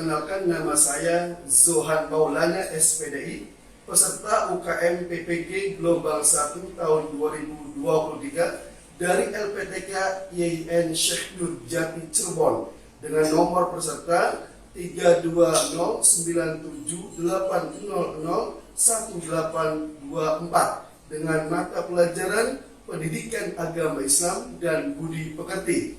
perkenalkan, nama saya Zohan Maulana SPDI, peserta UKM PPG Gelombang 1 tahun 2023 dari LPTK YIN Syekh Nurjati Cirebon dengan nomor peserta 32097800184 dengan mata pelajaran Pendidikan Agama Islam dan Budi Pekerti.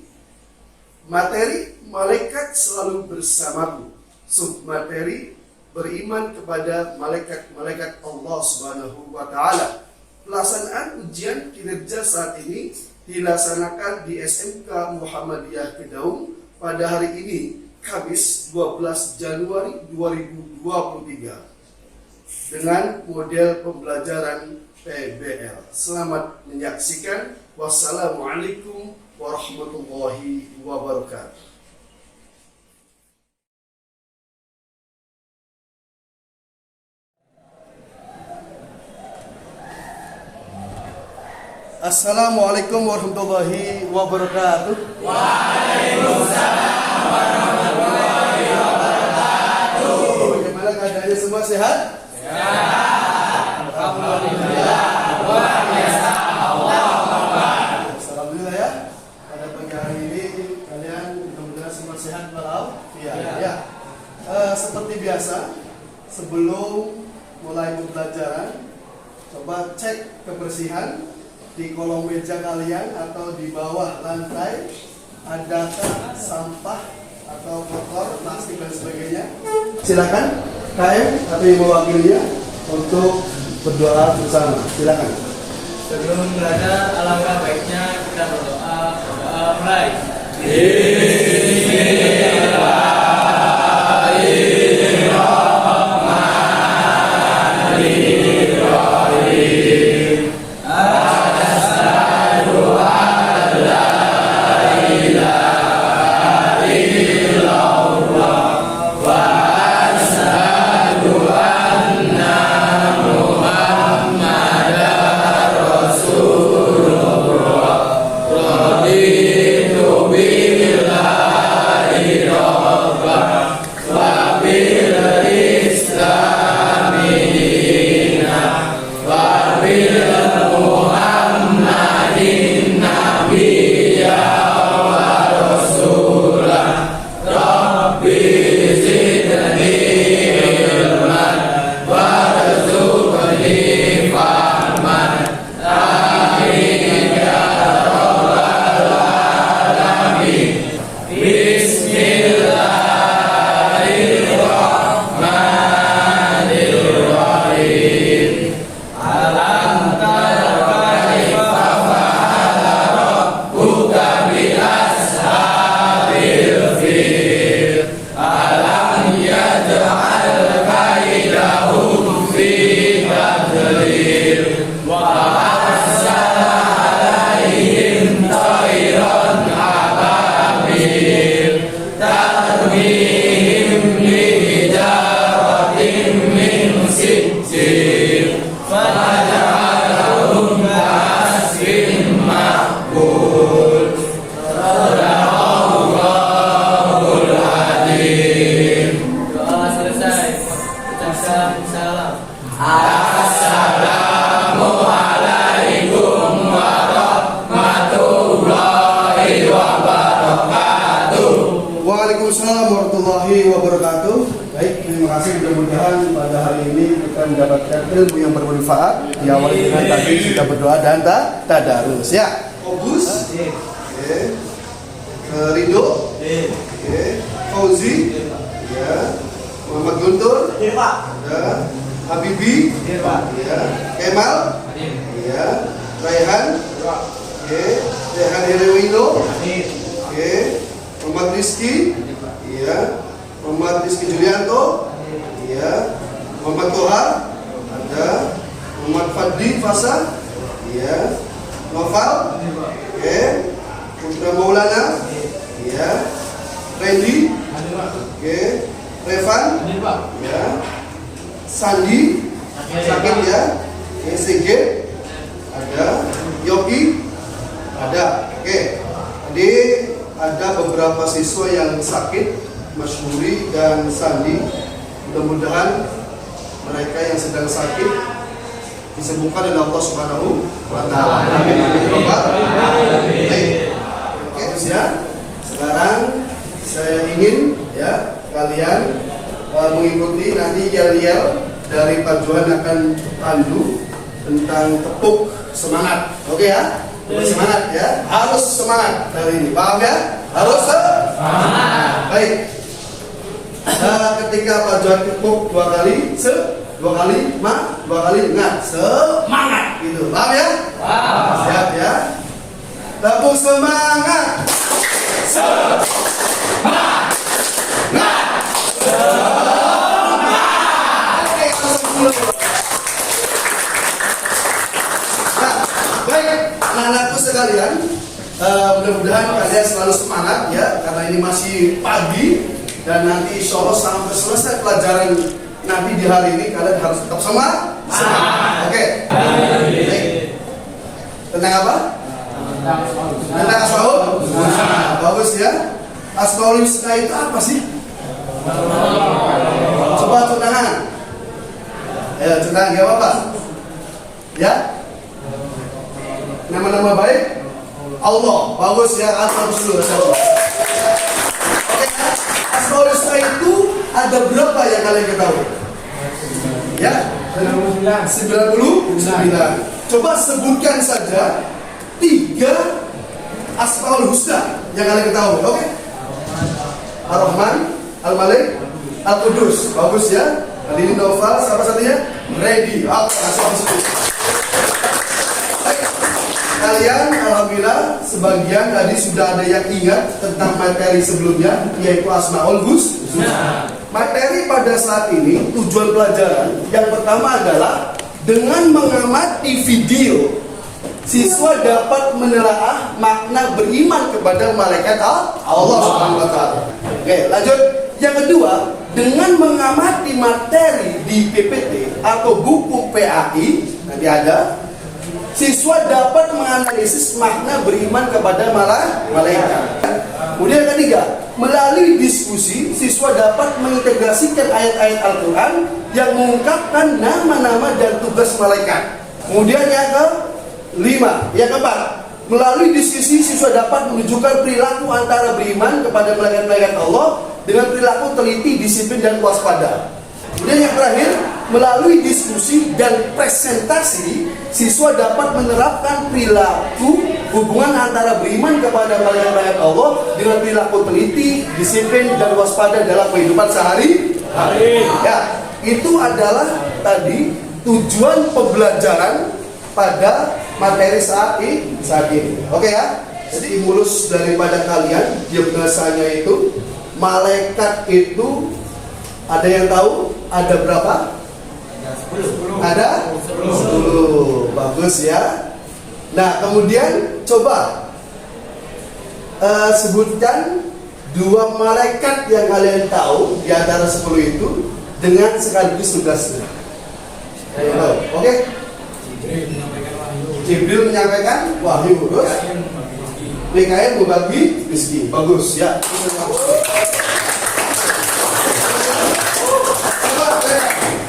Materi malaikat selalu bersamaku. Submateri beriman kepada malaikat-malaikat Allah Subhanahu wa taala. Pelaksanaan ujian kinerja saat ini dilaksanakan di SMK Muhammadiyah Kedaung pada hari ini, Kamis 12 Januari 2023 dengan model pembelajaran PBL. Selamat menyaksikan. Wassalamualaikum warahmatullahi wabarakatuh. Assalamualaikum warahmatullahi wabarakatuh. Waalaikumsalam warahmatullahi wabarakatuh. Bagaimana keadaannya, semua sehat? Sehat. Alhamdulillah. Luar biasa. Allahu Akbar. Alhamdulillah ya. Pada pagi hari ini kalian mudah-mudahan semua sehat walafiat. Ya. Seperti biasa, sebelum mulai pembelajaran, coba cek kebersihan di kolong meja kalian atau di bawah lantai. Adakah sampah atau kotor, plastik dan sebagainya? Silakan KM atau yang mewakilinya untuk berdoa bersama. Silakan. Sebelum belajar, alangkah baiknya kita berdoa. Mulai. Waalaikumsalam warahmatullahi wabarakatuh. Baik, terima kasih. Mudah-mudahan pada hari ini kita mendapatkan ilmu yang bermanfaat. Diawali dengan tadi sudah berdoa dan tadarus. Ya, Obus, Rido, Fauzi, ya, Muhammad Guntur, ada Habibi, ya, Kemal, ya, Raihan, Raihan Herewino, Muhammad Rizky, ya, Muhammad Rizky Julianto, ya, Muhammad Toha, ada Muhammad Fadli Fasa, ya, Noval, Putra Maulana, ya, Randy, Revan, ya, Sandi, Sakit, ya, SG, ada Yogi, ada. Jadi ada beberapa siswa yang sakit, Masyhuri dan Sandi. Mudah-mudahan mereka yang sedang sakit disembuhkan oleh Allah Subhanahu wa Ta'ala. Amin. Baik. Oke, ya. Sekarang saya ingin ya kalian mengikuti nanti yel-yel dari Pak Johan akan pandu tentang tepuk semangat. Oke ya? Semangat ya. Harus semangat hari ini. Paham ya? Harus semangat. Baik. Ketika Pak Johan tepuk dua kali, dua kali ingat semangat gitu. Paham ya? Siap ya? Tepuk semangat. Semangat. Baik, anak-anakku sekalian, mudah-mudahan kalian selalu semangat ya, karena ini masih pagi dan nanti insya Allah sampai selesai pelajaran nanti di hari ini kalian harus tetap semangat. Oke. Baik. Tentang apa? Tentang asmaul. Bagus ya. Asmaul husna itu apa sih? Coba tunangan. Ya, tunangan gak apa-apa. Ya. Nama-nama baik Allah. Bagus ya. Alhamdulillah. Oke. Asmaul husna itu ada berapa yang kalian ketahui? Ya. 99. Coba sebutkan saja 3 Asmaul husna yang kalian ketahui. Oke. Ar-Rahman, Al-Malik, Al-Qudus. Bagus ya. Kali ini Noval, siapa satunya? Ready. Kalian alhamdulillah sebagian tadi sudah ada yang ingat tentang materi sebelumnya, yaitu Asmaul Husna. Materi pada saat ini tujuan pelajaran yang pertama adalah dengan mengamati video, siswa dapat menelaah makna beriman kepada malaikat Allah Subhanahu wa Ta'ala. Oke, lanjut. Yang kedua, dengan mengamati materi di PPT atau buku PAI, nanti ada, siswa dapat menganalisis makna beriman kepada malaikat. Kemudian yang ketiga, melalui diskusi, siswa dapat mengintegrasikan ayat-ayat Al-Quran yang mengungkapkan nama-nama dan tugas malaikat. Kemudian yang yang keempat, melalui diskusi siswa dapat menunjukkan perilaku antara beriman kepada malaikat-malaikat Allah dengan perilaku teliti, disiplin, dan waspada. Kemudian yang terakhir, melalui diskusi dan presentasi siswa dapat menerapkan perilaku hubungan antara beriman kepada malaikat-malaikat Allah dengan perilaku teliti, disiplin, dan waspada dalam kehidupan sehari-hari. Ya, itu adalah tadi tujuan pembelajaran pada materi saat ini. Oke ya. Jadi stimulus daripada kalian dia bahasanya itu malaikat itu ada yang tahu ada berapa? Ada 10. Bagus ya. Nah, kemudian coba sebutkan 2 malaikat yang kalian tahu di antara 10 itu dengan sekaligus tugasnya. Oke? Jibril menyampaikan wahyu, terus Mikail membagi rezeki. Bagus ya.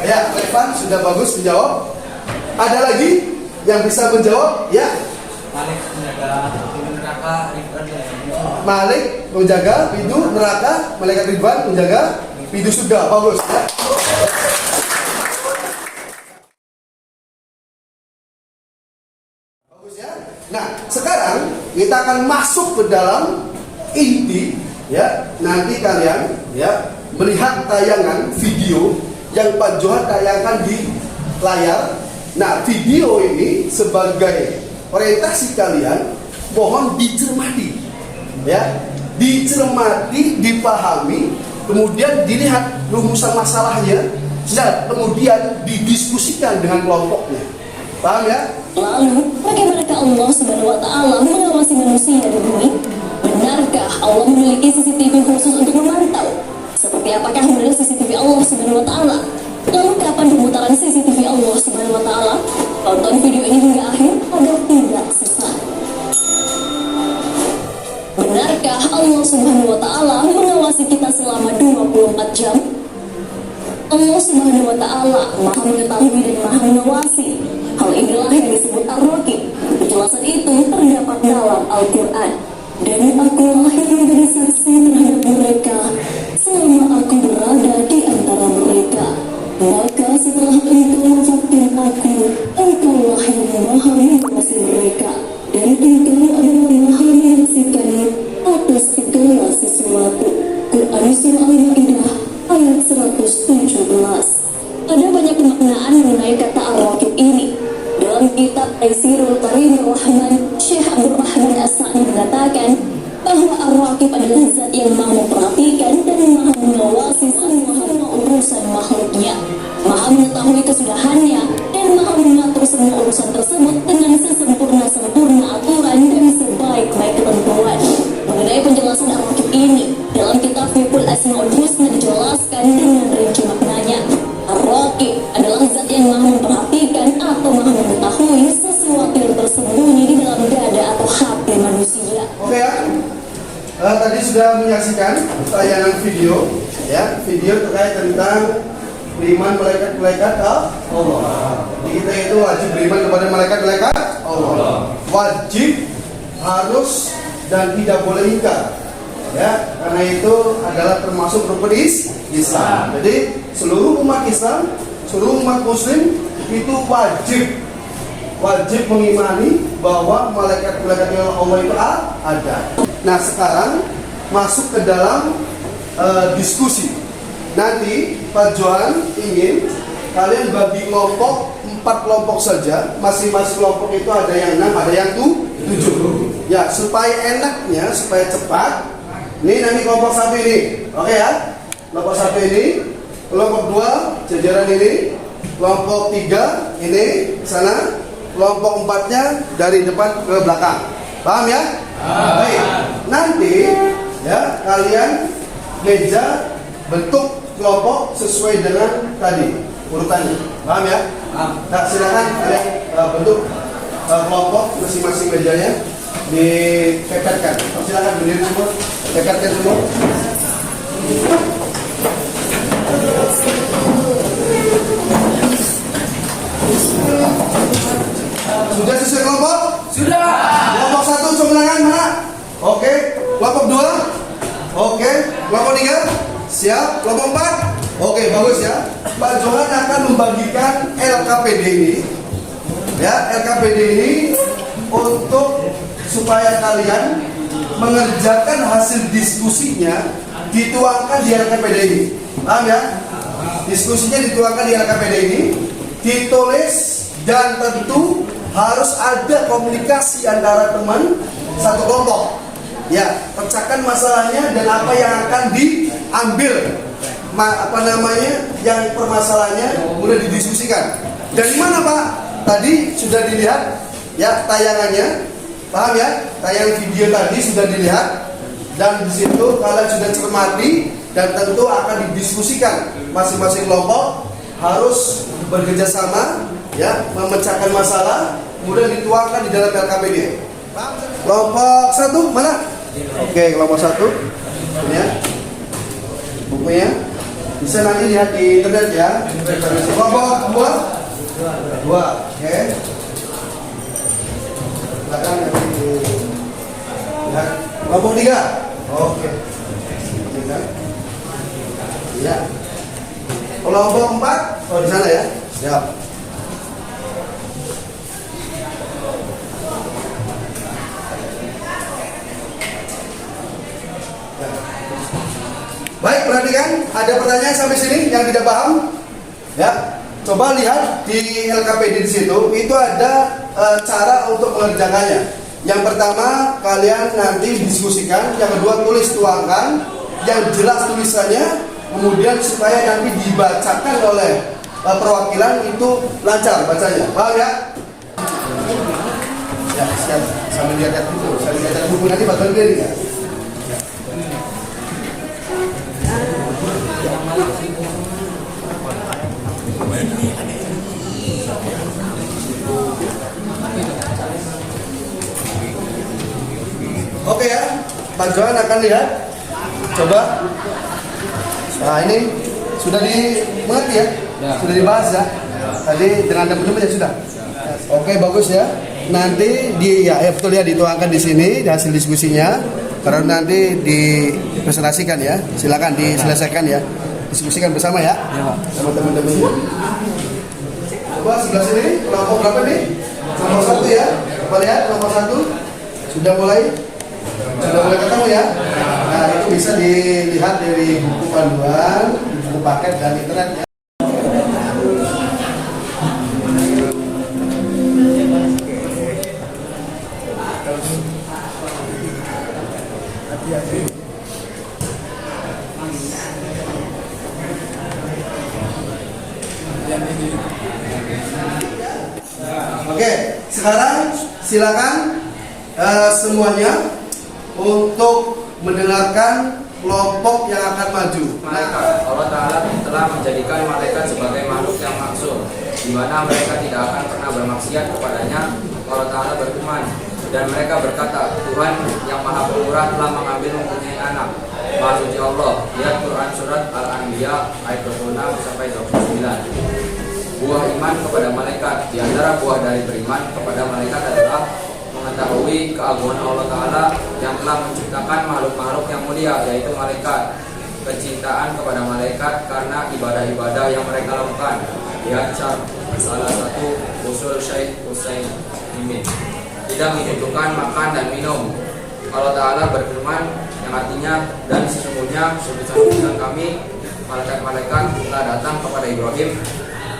Ya, Evan sudah bagus menjawab. Ada lagi yang bisa menjawab? Ya. Malik menjaga pintu neraka, Ridwan. Malik menjaga pintu neraka, malaikat Ridwan menjaga pintu surga. Bagus ya. Nah, sekarang kita akan masuk ke dalam inti ya. Nanti kalian ya melihat tayangan video yang Pak Johan tayangkan di layar. Nah, video ini sebagai orientasi kalian mohon dicermati ya. Dicermati, dipahami, kemudian dilihat rumusan masalahnya dan kemudian didiskusikan dengan kelompoknya. Paham ya? Lalu, bagaimanakah Allah Subhanahu wa Ta'ala mengawasi manusia di bumi? Benarkah Allah memiliki CCTV khusus untuk memantau? Seperti apakah model CCTV Allah Subhanahu wa Ta'ala? Lalu kapan pemutaran CCTV Allah Subhanahu wa Ta'ala? Tonton video ini hingga akhir agar tidak sesat. Benarkah Allah Subhanahu wa Ta'ala mengawasi mengawasi kita selama 24 jam? Allah Subhanahu wa Ta'ala Maha mengetahui dan Maha mengawasi. Hal inilah yang disebut Ar-Raqib. Penjelasan itu terdapat dalam Al-Quran. Dan akulah yang menjadi saksi terhadap mereka selama aku berada di antara mereka. Maka setelah engkau mengucapkan aku, engkaulah yang Maha mengawasi mereka, dan engkau adalah Maha menyaksikan atas segala sesuatu. Quran Surah Al-Ma'idah ayat 117. Ada banyak pemaknaan mengenai kata Ar-Raqib ini. Dalam kitab Taisirul Karim Rahman, Syekh Abdul Rahman As-Sa'di mengatakan bahwa Ar-Raqib adalah zat yang maha memperhatikan dan maha mengawasi semua urusan makhluknya, maha mengetahui kesudahannya, dan maha mengatur semua urusan tersebut dengan sesempurna-sempurna aturan dan sebaik-baik ketentuan. Mengenai penjelasan Ar-Raqib ini, dalam kitab Fiqhul Asmaul Husna dijelaskan dengan rinci maknanya. Ar-Raqib adalah zat yang maha memperhatikan atau maha mengetahui sesuatu yang tersembunyi di dalam dada atau hati manusia. Oke ya, tadi sudah menyaksikan tayangan video, ya, video terkait tentang beriman malaikat-malaikat Allah. Jadi kita itu wajib beriman kepada malaikat-malaikat Allah. Wajib, harus, dan tidak boleh ingkar. Ya, karena itu adalah termasuk rukun Islam. Jadi seluruh umat Islam, seluruh umat Muslim itu wajib mengimani bahwa malaikat-malaikat Allah itu ada. Nah, sekarang masuk ke dalam diskusi. Nanti Pak Johan ingin kalian bagi kelompok 4 kelompok saja. Masing-masing kelompok itu ada yang 6, ada yang 7. Ya, supaya enaknya, supaya cepat. Ini nanti kelompok 1 ini, oke ya? Kelompok 1 ini, kelompok 2 jajaran ini, kelompok 3 ini sana, kelompok 4-nya dari depan ke belakang. Paham ya? Baik. Nanti ya kalian meja bentuk kelompok sesuai dengan tadi urutannya. Paham ya? Nah, silakan kalian bentuk kelompok masing-masing mejanya dipepetkan. Silakan berdiri semua. Pepetkan semua. Sudah sesuai kelompok? Sudah. Kelompok 1 cumlangan mana? Oke. Kelompok 2? Oke. Kelompok 3? Siap. Kelompok 4? Oke, bagus ya. Pak Johan akan membagikan LKPD ini. Ya, LKPD ini untuk supaya kalian mengerjakan hasil diskusinya dituangkan di LKPD ini. Paham ya? Diskusinya dituangkan di LKPD ini, ditulis, dan tentu harus ada komunikasi antara teman satu kelompok. Ya, pecahkan masalahnya dan apa yang akan diambil, yang permasalahannya mulai didiskusikan. Dari mana Pak? Tadi sudah dilihat ya tayangannya. Paham ya? Tayangan video tadi sudah dilihat, dan di situ kalian sudah cermati dan tentu akan didiskusikan. Masing-masing kelompok harus bekerja sama ya, memecahkan masalah, kemudian dituangkan di dalam LKPD. Kelompok 1 mana? Oke, kelompok 1 ini ya. Bukunya bisa nanti lihat di internet ya. Kelompok 2. Oke. Belakang nanti lihat. Kelompok 3. Oke. Ya. Kelompok 4, oh di sana ya. Siap. Baik, perhatikan. Ada pertanyaan sampai sini yang tidak paham? Ya. Coba lihat di LKPD di situ. Itu ada cara untuk mengerjakannya. Yang pertama, kalian nanti diskusikan. Yang kedua, tuangkan yang jelas tulisannya. Kemudian supaya nanti dibacakan oleh perwakilan itu lancar bacanya. Paham ya? Ya, siap. Sambil lihat buku. Sambil lihat buku nanti bakal gede ya. Oke ya, Pak Johan akan lihat Coba. Nah ini sudah dimengerti ya? Sudah dibahas ya? Tadi dengan teman-teman ya sudah. Oke, bagus ya. Nanti betul ya, dituangkan di sini di hasil diskusinya. Karena nanti dipresentasikan ya. Silakan diselesaikan ya. Diskusikan bersama ya. Sama teman-teman. Coba sebelah sini kelompok berapa nih? Kelompok 1 ya. Coba lihat kelompok 1 sudah mulai ketemu ya. Nah itu bisa dilihat dari buku panduan, buku paket dan internet ya. Oke, sekarang silakan semuanya untuk mendengarkan kelompok yang akan maju. Malaikat, Allah Ta'ala telah menjadikan malaikat sebagai makhluk yang maksum, di mana mereka tidak akan pernah bermaksiat kepadanya. Allah Ta'ala berfirman, dan mereka berkata, Tuhan yang Maha Pemurah telah mengambil mempunyai anak. Maha suci Allah. Lihat Quran surat Al-Anbiya ayat 26 sampai 29. Buah iman kepada malaikat. Di antara buah dari beriman kepada malaikat adalah mengetahui keagungan Allah Ta'ala yang telah menciptakan makhluk-makhluk yang mulia, yaitu malaikat. Kecintaan kepada malaikat karena ibadah-ibadah yang mereka lakukan. Lihat salah satu usul Syekh Husain Imin. Tidak membutuhkan makan dan minum. Allah Ta'ala berfirman yang artinya, dan sesungguhnya utusan kami malaikat-malaikat telah datang kepada Ibrahim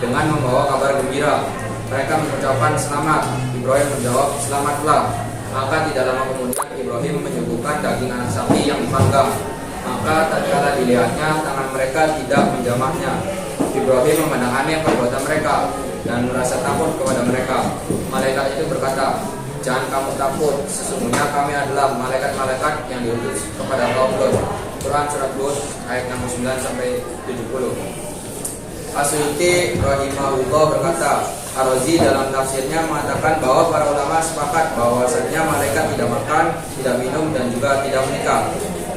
dengan membawa kabar gembira. Mereka mengucapkan selamat. Ibrahim menjawab, selamatlah. Maka tidak lama kemudian Ibrahim menyuguhkan daging anak sapi yang dipanggang. Maka tatkala dilihatnya, tangan mereka tidak menjamahnya. Ibrahim memandang perbuatan mereka dan merasa takut kepada mereka. Malaikat itu berkata, jangan kamu takut, sesungguhnya kami adalah malaikat-malaikat yang diutus kepada kaum Lot. Quran surat Hud ayat 69 sampai 70. Asy'uti rahimahullah berkata, Ar-Razi dalam tafsirnya mengatakan bahwa para ulama sepakat bahwasanya malaikat tidak makan, tidak minum, dan juga tidak menikah.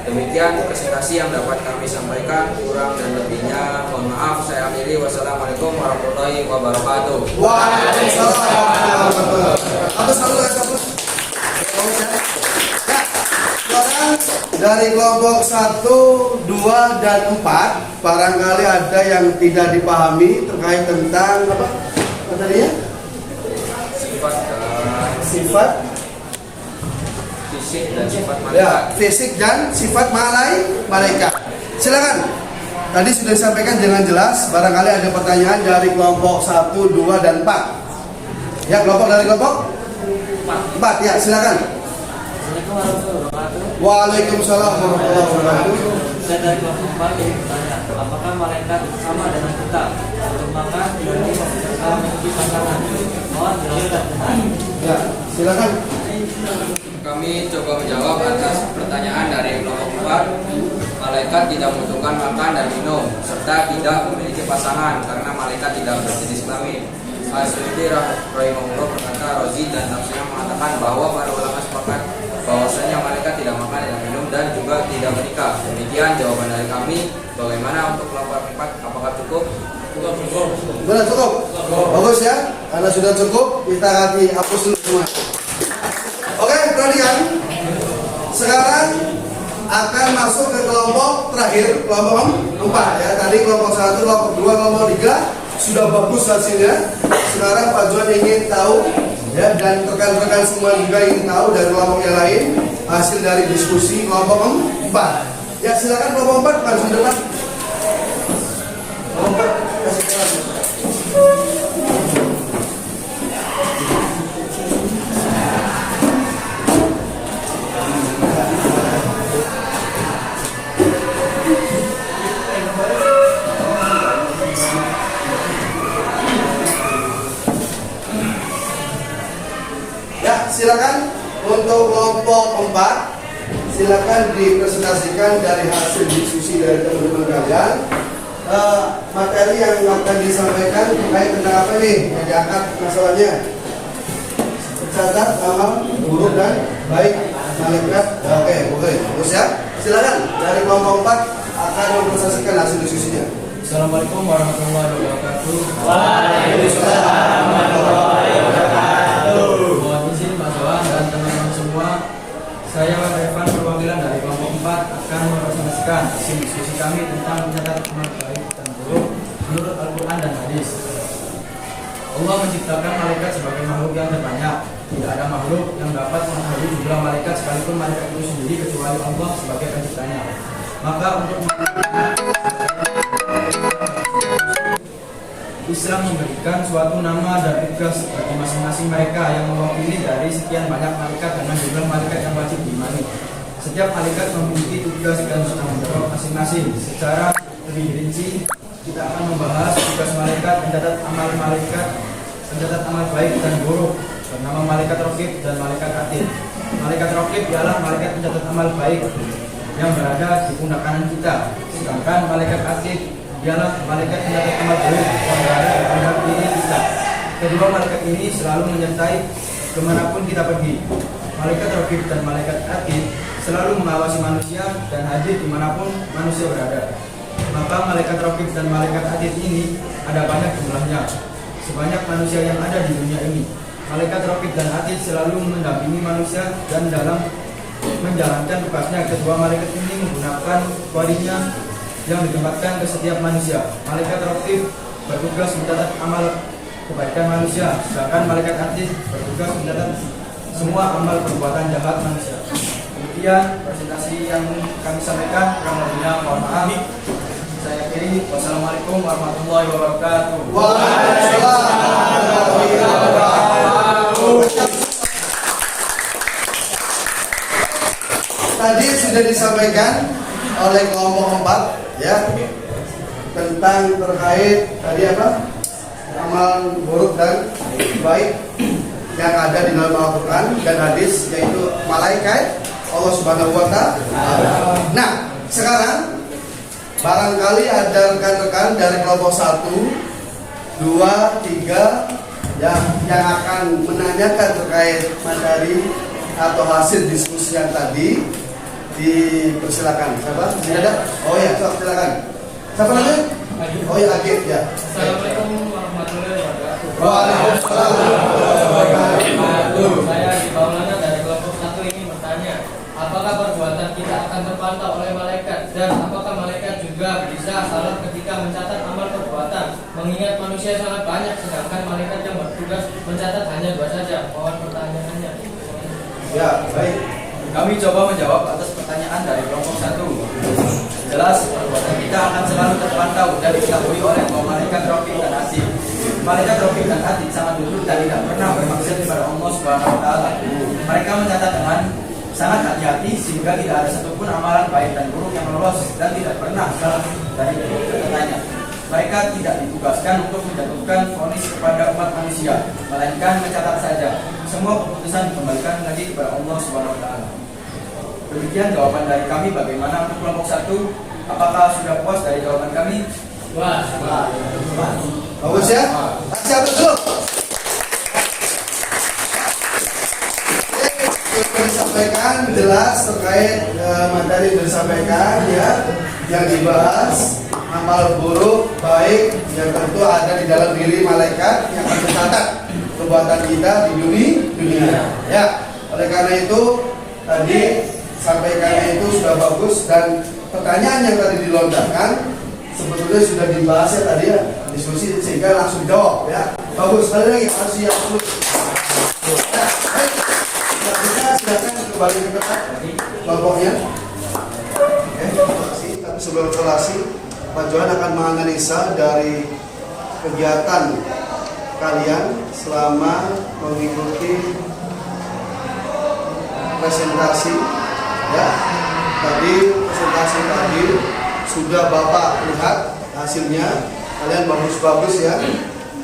Demikian presentasi yang dapat kami sampaikan, kurang dan lebihnya mohon maaf. Saya akhiri, wassalamualaikum warahmatullahi wabarakatuh. Waalaikumsalam warahmatullahi wabarakatuh. Sekarang dari kelompok 1, 2, dan 4 barangkali ada yang tidak dipahami terkait tentang apa tadi ya? Sifat fisik dan sifat malaikat. Ya, fisik dan sifat malaikat. Silakan. Tadi sudah disampaikan dengan jelas. Barangkali ada pertanyaan dari kelompok 1, 2, dan 4. Ya, kelompok dari kelompok 4. Ya, silakan. Assalamualaikum warahmatullahi wabarakatuh. Waalaikumsalam warahmatullahi wabarakatuh. Saya dari kelompok 4 ingin bertanya, apakah malaikat sama dengan kita? Untuk makan dan minum serta memiliki pasangan? Mohon jelaskan. Ya, silakan. Kami coba menjawab atas pertanyaan dari kelompok 4. Malaikat tidak membutuhkan makan dan minum serta tidak memiliki pasangan karena malaikat tidak berjenis kelamin. Asy'uti rahimahullah berkata, Rozi dan tafsirnya mengatakan bahwa para ulama sepakat bahwasanya malaikat tidak makan dan minum dan juga tidak menikah. Demikian jawaban dari kami. Bagaimana untuk kelompok 4? Apakah cukup? Benar, cukup. Bagus ya. Karena sudah cukup, kita kasih hapus dulu semua. Oke, perhatikan. Sekarang akan masuk ke kelompok terakhir, kelompok 4 ya. Tadi kelompok 1, kelompok 2, kelompok 3 sudah bagus hasilnya. Sekarang Pak Juan ingin tahu ya, dan rekan-rekan semua juga ingin tahu dari kelompok yang lain hasil dari diskusi kelompok 4. Ya, silakan kelompok 4 langsung depan. Kelompok 4 kasih jalan. Silakan untuk kelompok 4, silakan dipresentasikan dari hasil diskusi dari teman-teman kalian. Materi yang akan disampaikan terkait tentang apa nih yang diangkat masalahnya? Catat, amal, buruk dan baik malaikat. Oke, terus ya. Silakan dari kelompok 4 akan mempresentasikan hasil diskusinya. Assalamualaikum warahmatullahi wabarakatuh. Waalaikumsalam warahmatullahi wabarakatuh. Mohon izin Pak Johan dan teman-teman semua, saya Evan perwakilan dari kelompok 4 akan mempresentasikan hasil diskusi kami tentang mencatat amal baik dan buruk menurut Al-Quran dan Hadis. Allah menciptakan malaikat sebagai makhluk yang terbanyak. Tidak ada makhluk yang dapat mengetahui jumlah malaikat sekalipun malaikat itu sendiri kecuali Allah sebagai penciptanya. Maka untuk Islam memberikan suatu nama dan tugas bagi masing-masing mereka yang mewakili dari sekian banyak malaikat dengan jumlah malaikat yang wajib diimani. Setiap malaikat memiliki tugas dan tanggung jawab masing-masing. Secara lebih rinci, kita akan membahas tugas malaikat mencatat amal baik dan buruk bernama malaikat Raqib dan malaikat Atid. Malaikat Raqib ialah malaikat mencatat amal baik yang berada di pundak kanan kita, sedangkan malaikat Atid ialah malaikat pencatat amal buruk yang berada di pundak kiri kita. Kedua malaikat ini selalu menyertai kemanapun kita pergi. Malaikat Raqib dan malaikat Atid selalu mengawasi manusia dan hadir dimanapun manusia berada. Maka malaikat Raqib dan malaikat Atid ini ada banyak jumlahnya, sebanyak manusia yang ada di dunia ini. Malaikat Raqib dan Atid selalu mendampingi manusia dan dalam menjalankan tugasnya. Kedua malaikat ini menggunakan wadinya yang ditempatkan ke setiap manusia. Malaikat Raqib bertugas mencatat amal kebaikan manusia, sedangkan malaikat Atid bertugas mencatat semua amal perbuatan jahat manusia. Demikian presentasi yang kami sampaikan, kurang lebihnya mohon maaf. Saya akhiri. Wassalamualaikum warahmatullahi wabarakatuh. Waalaikumsalam warahmatullahi wabarakatuh. Tadi sudah disampaikan oleh kelompok 4 ya tentang terkait tadi apa? Amal buruk dan baik yang ada di dalam Al-Quran dan hadis, yaitu malaikat Allah Subhanahu wa Ta'ala. Nah, sekarang barangkali ada rekan-rekan dari kelompok 1, 2, 3 yang akan menanyakan terkait materi atau hasil diskusi yang tadi. Dipersilakan. Siapa? Tidak ada? Oh ya, silakan. Siapa namanya? Oh ya, Agit ya. Assalamualaikum warahmatullahi wabarakatuh. Waalaikumsalam warahmatullahi wabarakatuh. Saya di Maulana dari kelompok 1 ini bertanya, apakah perbuatan kita akan terpantau oleh malaikat dan apakah malaikat juga bisa salah ketika mencatat amal perbuatan? Mengingat manusia sangat banyak, sedangkan malaikat yang bertugas mencatat hanya 2 saja. Mohon pertanyaannya. Ya, baik. Kami coba menjawab atas pertanyaan dari kelompok 1. Jelas, perbuatan kita akan selalu terpantau dan diketahui oleh kaum malaikat Raqib dan Atid. Malaikat Raqib dan Atid sangat jujur dan tidak pernah bermaksud kepada Allah Subhanahu wa Ta'ala. Mereka mencatat dengan sangat hati-hati sehingga tidak ada satupun amalan baik dan buruk yang lolos dan tidak pernah salah dari catatannya. Mereka tidak ditugaskan untuk menjatuhkan vonis kepada umat manusia, melainkan mencatat saja. Semua keputusan dikembalikan lagi kepada Allah Subhanahu wa Ta'ala. Demikian jawaban dari kami. Bagaimana untuk kelompok 1? Apakah sudah puas dari jawaban kami? Wah, Bagus ya? Siapa dulu? Yang disampaikan jelas terkait materi yang disampaikan ya, yang dibahas amal buruk baik yang tentu ada di dalam diri malaikat yang akan mencatat perbuatan kita di dunia. Ya, oleh karena itu tadi sampaikannya itu sudah bagus dan pertanyaan yang tadi dilontarkan sebetulnya sudah dibahas ya tadi ya diskusi sehingga langsung jawab ya. Bagus, sekali lagi harus siap dulu. Ya, baik. Selanjutnya silakan kembali ke tempat kelompoknya. Oke, terima kasih. Tapi sebelum evaluasi, Pak Johan akan menganalisa dari kegiatan kalian selama mengikuti presentasi ya. Tadi presentasi tadi sudah Bapak lihat hasilnya, kalian bagus-bagus ya,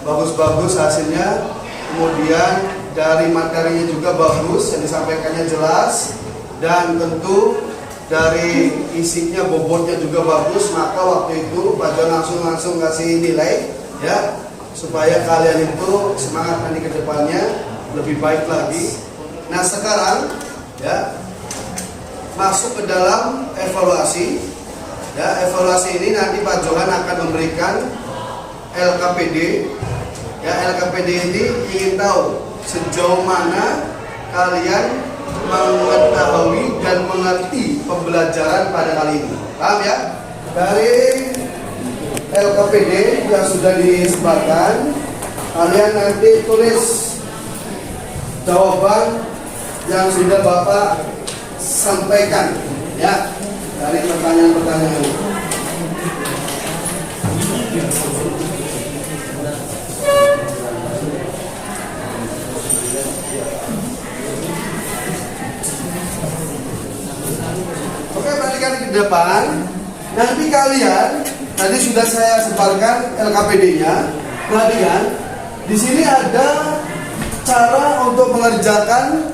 bagus-bagus hasilnya. Kemudian dari materinya juga bagus, yang disampaikannya jelas, dan tentu dari isinya bobotnya juga bagus. Maka waktu itu Pak John langsung kasih nilai ya, supaya kalian itu semangat nanti ke depannya lebih baik lagi. Nah sekarang ya, masuk ke dalam evaluasi. Ya, evaluasi ini nanti Pak Johan akan memberikan LKPD. Ya, LKPD ini ingin tahu sejauh mana kalian mengetahui dan mengerti pembelajaran pada kali ini. Paham ya? Dari LKPD yang sudah disebarkan, kalian nanti tulis jawaban yang sudah Bapak sampaikan ya dari pertanyaan-pertanyaan ini. Oke, perhatikan ke depan. Nanti kalian, tadi sudah saya sebarkan LKPD-nya. Perhatikan, di sini ada cara untuk mengerjakan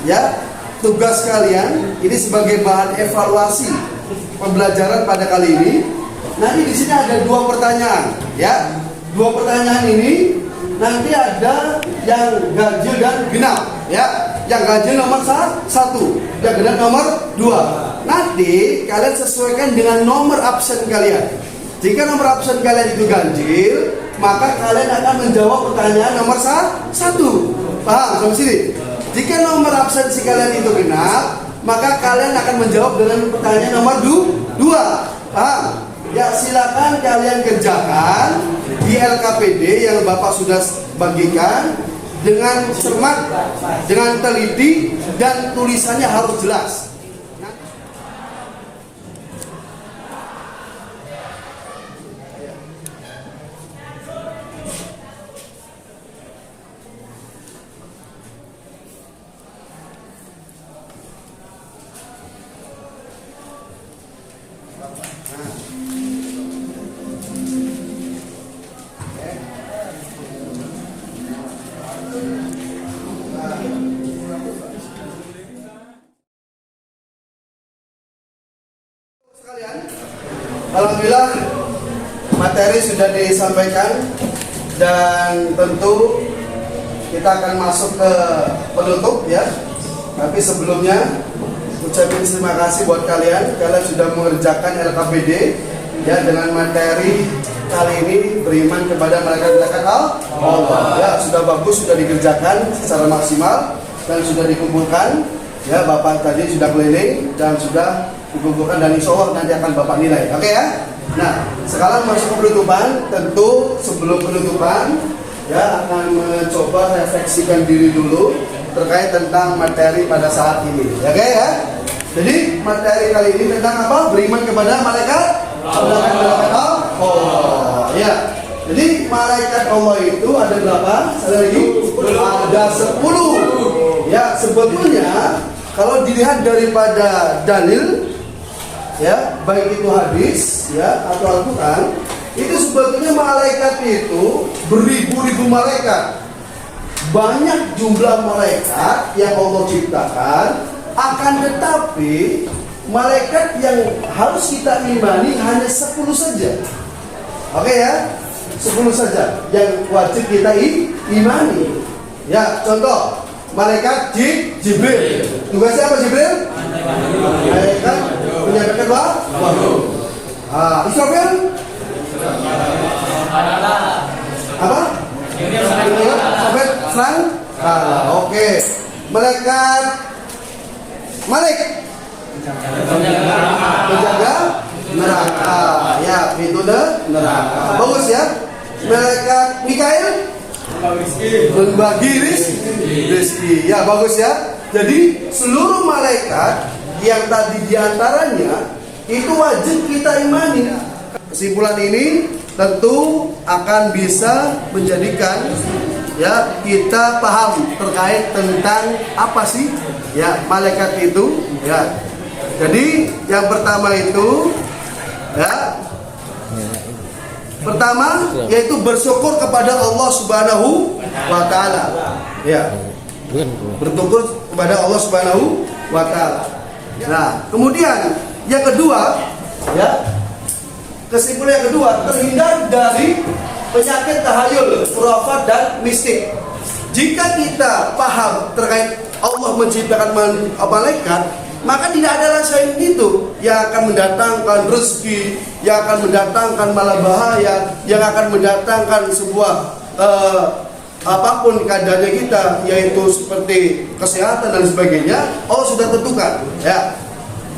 ya tugas kalian. Ini sebagai bahan evaluasi pembelajaran pada kali ini. Nanti di sini ada 2 pertanyaan, ya. 2 pertanyaan ini nanti ada yang ganjil dan genap, ya. Yang ganjil nomor 1, yang genap nomor 2. Nanti kalian sesuaikan dengan nomor absen kalian. Jika nomor absen kalian itu ganjil, maka kalian akan menjawab pertanyaan nomor 1. Paham sampai sini? Jika nomor absensi kalian itu genap, maka kalian akan menjawab dengan pertanyaan nomor 2. Paham? Ya, silakan kalian kerjakan di LKPD yang Bapak sudah bagikan dengan cermat, dengan teliti, dan tulisannya harus jelas. Alhamdulillah materi sudah disampaikan dan tentu kita akan masuk ke penutup ya. Tapi sebelumnya ucapin terima kasih buat kalian sudah mengerjakan LKPD ya dengan materi kali ini beriman kepada malaikat Allah. Ya, sudah bagus, sudah dikerjakan secara maksimal dan sudah dikumpulkan. Ya, Bapak tadi sudah keliling dan sudah dikumpulkan dan insya Allah nanti akan Bapak nilai. Oke ya? Nah, sekarang masuk ke penutupan. Tentu sebelum penutupan ya akan mencoba refleksikan diri dulu terkait tentang materi pada saat ini. Oke ya? Jadi materi kali ini tentang apa? Beriman kepada malaikat Allah. Oh ya. Jadi malaikat Allah itu ada berapa? Ada lagi? Ada 10. Ya, sebetulnya kalau dilihat daripada dalil ya, baik itu hadis ya atau Al-Qur'an, itu sebetulnya malaikat itu beribu-ribu malaikat. Banyak jumlah malaikat yang Allah ciptakan, akan tetapi malaikat yang harus kita imani hanya 10 saja. Oke ya? 10 saja yang wajib kita imani. Ya, contoh malaikat Jibril. Tugasnya apa Jibril? Malaikat menyampaikan wahyu. Israfil? Apa? Israfil serang? Oke. Malaikat Malik menjaga neraka. Ya, pintu neraka. Bagus ya. Malaikat Mikail membagi rezeki. Ya, bagus ya. Jadi seluruh malaikat yang tadi diantaranya itu wajib kita imani. Kesimpulan ini tentu akan bisa menjadikan ya kita paham terkait tentang apa sih ya malaikat itu ya. Jadi yang pertama itu ya, pertama yaitu bersyukur kepada Allah Subhanahu wa taala. Ya. Bersyukur kepada Allah Subhanahu wa taala. Nah, kemudian yang kedua ya, kesimpulan yang kedua, terhindar dari penyakit tahayul, khurafat dan mistik. Jika kita paham terkait Allah menciptakan malaikat, maka tidak ada selain itu yang akan mendatangkan rezeki, yang akan mendatangkan malah bahaya, yang akan mendatangkan sebuah apapun keadaannya kita, yaitu seperti kesehatan dan sebagainya. Allah sudah tentukan ya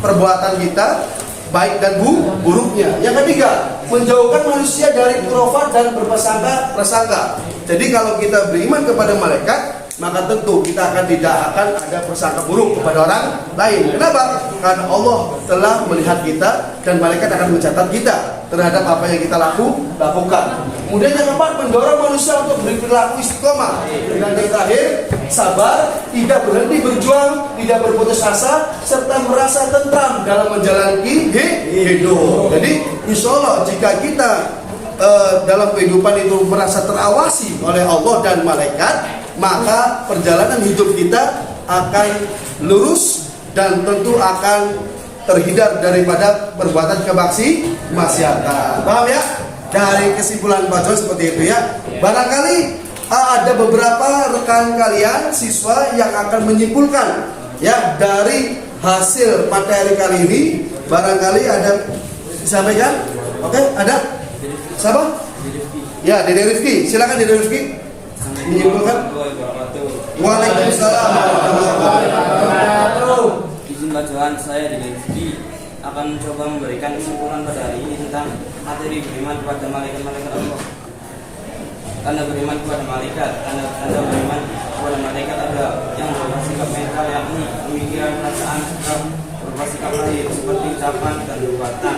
perbuatan kita baik dan buruknya. Yang ketiga, menjauhkan manusia dari khurafat dan berprasangka. Jadi kalau kita beriman kepada malaikat, maka tentu kita tidak akan ada prasangka buruk kepada orang lain. Kenapa? Karena Allah telah melihat kita dan malaikat akan mencatat kita terhadap apa yang kita lakukan. Kemudian yang keempat, mendorong manusia untuk berperilaku istiqomah. Dan yang terakhir, sabar, tidak berhenti berjuang, tidak berputus asa, serta merasa tentram dalam menjalani hidup. Jadi insya Allah jika kita dalam kehidupan itu merasa terawasi oleh Allah dan malaikat, maka perjalanan hidup kita akan lurus dan tentu akan terhindar daripada perbuatan kemaksiatan. Paham ya? Dari kesimpulan Pak Jo seperti itu ya. Barangkali ada beberapa rekan kalian siswa yang akan menyimpulkan ya dari hasil materi kali ini. Barangkali ada disampaikan? Oke, ada? Siapa? Ya, Dede Rifki. Silakan Dede Rifki. Menyimpulkan. Waalaikumsalam warahmatullahi wabarakatuh. Izin bacaan saya Dede Rifki akan mencoba memberikan kesimpulan pada hari ini tentang materi beriman kepada malaikat-malaikat Allah. Tanda beriman kepada malaikat, tanda beriman kepada malaikat ada yang berupa sikap mental, yakni pemikiran, perasaan, sikap berupa sikap lahir seperti ucapan dan perbuatan.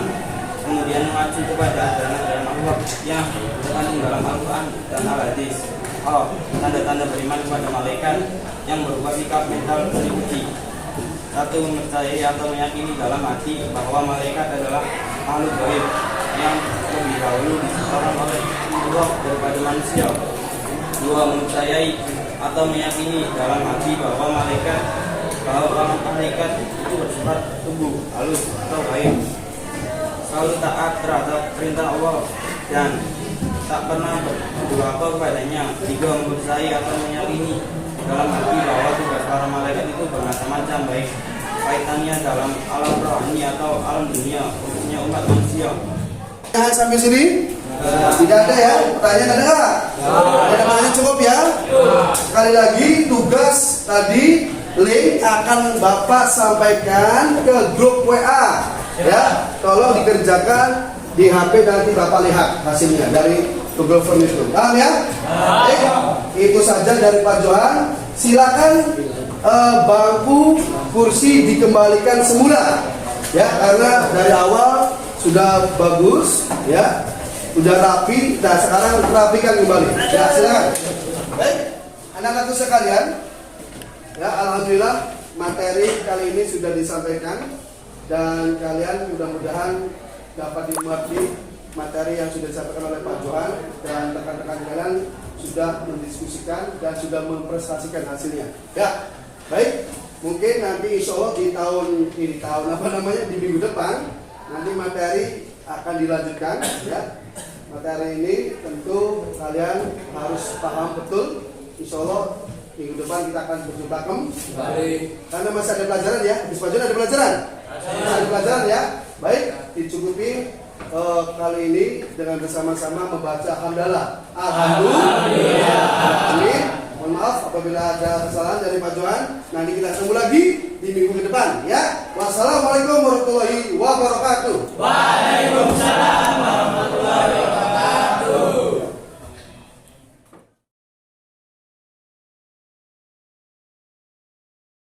Kemudian mengacu kepada ajaran Allah yang terkandung dalam Al-Quran dan Al-Hadis. Tanda-tanda beriman kepada malaikat yang berupa sikap mental meliputi: 1. Mempercayai atau meyakini dalam hati bahwa malaikat adalah makhluk gaib yang lebih dahulu diciptakan oleh Allah daripada manusia. 2. Mempercayai atau meyakini dalam hati bahwa malaikat itu bersifat tubuh, halus atau gaib, selalu taat terhadap perintah Allah dan tak pernah berduafa kepadanya. 3. Mempercayai atau meyakini dalam hati bahwa tugas para malaikat itu bermacam-macam, baik kaitannya dalam alam rohani atau alam dunia, khususnya umat manusia. Sampai sini? Tidak ada ya? Pertanyaan ada nggak? Ada pertanyaan cukup ya? Sekali lagi, tugas tadi link akan Bapak sampaikan ke grup WA ya. Tolong dikerjakan di HP, nanti Bapak lihat hasilnya dari Google Form itu. Paham ya? Itu saja dari Pak Johan. Silakan bangku kursi dikembalikan semula ya, karena dari awal sudah bagus ya, sudah rapi. Nah sekarang rapikan kembali ya, silakan. Baik, anak-anakku sekalian ya, alhamdulillah materi kali ini sudah disampaikan dan kalian mudah-mudahan dapat dimengerti materi yang sudah disampaikan oleh Pak Johan, dan rekan-rekan kalian sudah mendiskusikan dan sudah mempresentasikan hasilnya ya. Baik, mungkin nanti insya Allah di minggu depan nanti materi akan dilanjutkan ya. Materi ini tentu kalian harus paham betul. Insya Allah minggu depan kita akan berjumpa kembali karena masih ada pelajaran ya. Habis pelajaran ada pelajaran, ada pelajaran ya. Baik, dicukupi kali ini dengan bersama-sama membaca hamdalah. Alhamdulillah. Amin. Mohon maaf apabila ada kesalahan dari Pak Johan. Nanti kita ketemu lagi di minggu ke depan ya. Wassalamualaikum warahmatullahi wabarakatuh. Waalaikumsalam warahmatullahi wabarakatuh.